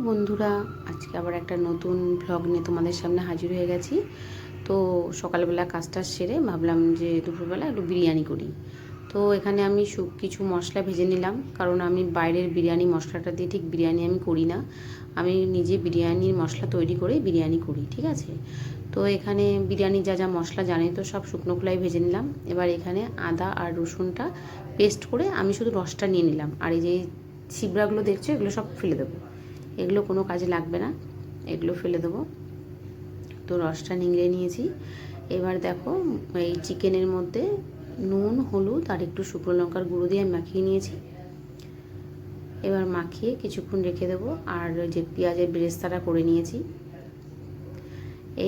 বন্ধুরা, আজকে আবার একটা নতুন ভ্লগ নিয়ে তোমাদের সামনে হাজির হয়ে গেছি। তো সকালবেলা কাজটা সেরে ভাবলাম যে দুপুরবেলা একটু বিরিয়ানি করি। তো এখানে আমি কিছু মশলা ভেজে নিলাম, কারণ আমি বাইরের বিরিয়ানি মশলাটা দিয়ে ঠিক বিরিয়ানি আমি করি না। আমি নিজে বিরিয়ানির মশলা তৈরি করে বিরিয়ানি করি, ঠিক আছে। তো এখানে বিরিয়ানি যা যা মশলা জানি তো সব শুকনো খোলায় ভেজে নিলাম। এবার এখানে আদা আর রসুনটা পেস্ট করে আমি শুধু রসটা নিয়ে নিলাম, আর এই যে ছিবড়াগুলো দেখছো এগুলো সব ফেলে দেবো, এগুলো কোনো কাজে লাগবে না, এগুলো ফেলে দেবো। তো রসটা নিংড়ে নিয়েছি। এবার দেখো এই চিকেনের মধ্যে নুন, হলুদ আর একটু শুকনো লঙ্কার গুঁড়ো দিয়ে আমি মাখিয়ে নিয়েছি। এবার মাখিয়ে কিছুক্ষণ রেখে দেবো। আর যে পেঁয়াজের বেরেস্তাটা করে নিয়েছি।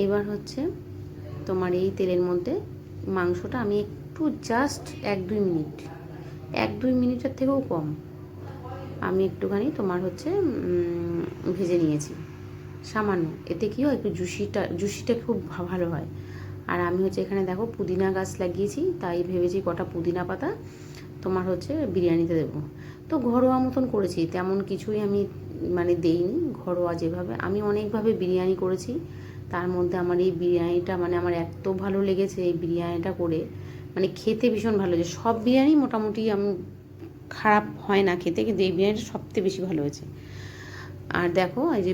এইবার হচ্ছে তোমার এই তেলের মধ্যে মাংসটা আমি একটু জাস্ট 1-2 মিনিটের থেকেও কম আমি একটুখানি তোমার হচ্ছে ভেজে নিয়েছি সামান্য। এতে কী হয়, একটু জুসিটা খুব ভালো হয়। আর আমি হচ্ছে এখানে দেখো পুদিনা গাছ লাগিয়েছি, তাই ভেবেছি কটা পুদিনা পাতা তোমার হচ্ছে বিরিয়ানিতে দেবো। তো ঘরোয়া মতন করেছি, তেমন কিছুই আমি মানে দেইনি। ঘরোয়া যেভাবে আমি অনেকভাবে বিরিয়ানি করেছি, তার মধ্যে আমার এই বিরিয়ানিটা মানে আমার এত ভালো লেগেছে এই বিরিয়ানিটা করে, মানে খেতে ভীষণ ভালো হয়েছে। সব বিরিয়ানি মোটামুটি আমি খারাপ হয় না খেতে, কিন্তু এই বিরিয়ানিটা সবথেকে বেশি ভালো হয়েছে। আর দেখো এই যে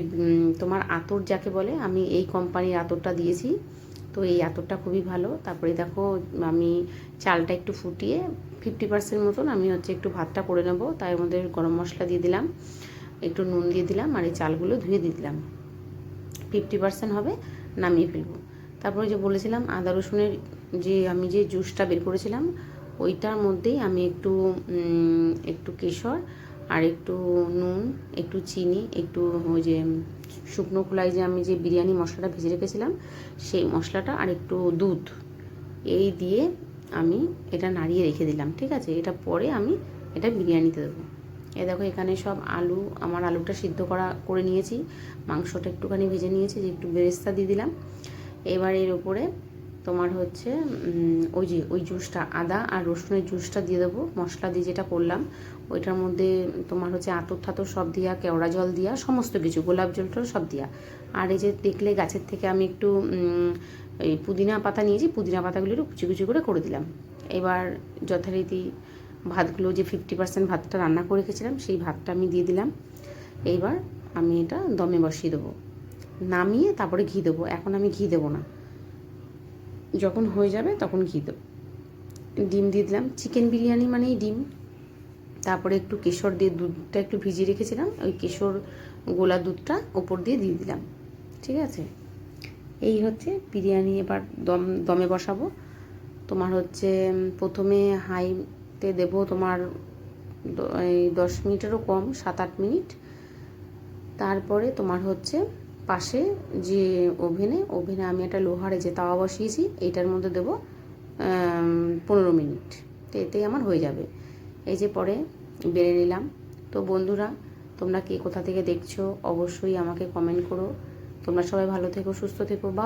তোমার আতর যাকে বলে, আমি এই কোম্পানির আতরটা দিয়েছি। তো এই আতরটা খুবই ভালো। তারপরে দেখো আমি চালটা একটু ফুটিয়ে 50% মতন আমি হচ্ছে একটু ভাতটা করে নেবো। তার মধ্যে গরম মশলা দিয়ে দিলাম, একটু নুন দিয়ে দিলাম, আর এই চালগুলো ধুয়ে দিয়ে দিলাম। 50% হবে, নামিয়ে ফেলবো। তারপরে যে বলেছিলাম আদা রসুনের যে আমি যে জুসটা বের করেছিলাম, ওইটার মধ্যেই আমি একটু কেশর আর একটু নুন, একটু চিনি, একটু ওই যে শুকনো খোলায় যে আমি যে বিরিয়ানি মশলাটা ভেজে রেখেছিলাম সেই মশলাটা, আর একটু দুধ, এই দিয়ে আমি এটা নাড়িয়ে রেখে দিলাম, ঠিক আছে। এটা পরে আমি এটা বিরিয়ানিতে দেবো। এ দেখো এখানে সব আমার আলুটা সিদ্ধ করে নিয়েছি, মাংসটা একটুখানি ভেজে নিয়েছি, যে একটু বেরেস্তা দিয়ে দিলাম। এবার এর উপরে তোমার হচ্ছে ওই জুসটা, আদা আর রসুনের জুসটা দিয়ে দেবো, মশলা দিয়ে যেটা করলাম ওইটার মধ্যে তোমার হচ্ছে আতর ঠাতর সব দিয়া, কেওড়া জল দিয়া, সমস্ত কিছু গোলাপ জলটা সব দিয়া। আর এই যে দেখলে গাছের থেকে আমি একটু এই পুদিনা পাতা নিয়েছি, পুদিনা পাতাগুলো একটু কুচি কুচি করে দিলাম। এবার যথারীতি ভাতগুলো যে 50% ভাতটা রান্না করে রেখেছিলাম সেই ভাতটা আমি দিয়ে দিলাম। এইবার আমি এটা দমে বসিয়ে দেবো, নামিয়ে তারপরে ঘি দেবো। এখন আমি ঘি দেবো না, যখন হয়ে যাবে তখন ঘি দেবো। ডিম দিয়ে দিলাম, চিকেন বিরিয়ানি মানেই ডিম। তারপরে একটু কেশর দিয়ে দুধটা একটু ভিজিয়ে রেখেছিলাম, ওই কেশর গোলা দুধটা ওপর দিয়ে দিলাম, ঠিক আছে। এই হচ্ছে বিরিয়ানি। এবার দমে বসাবো। তোমার হচ্ছে প্রথমে হাইতে দেবো তোমার এই 10 মিনিটেরও কম, 7-8 মিনিট। তারপরে তোমার হচ্ছে পাশে যে ওভেনে আমি একটা লোহারে যে তাওয়া বসিয়েছি, এইটার মধ্যে দেবো 15 মিনিট। তো এতেই আমার হয়ে যাবে। এই যে পরে বেড়ে নিলাম। তো বন্ধুরা, তোমরা কে কোথা থেকে দেখছো অবশ্যই আমাকে কমেন্ট করো। তোমরা সবাই ভালো থেকো, সুস্থ থেকো, বা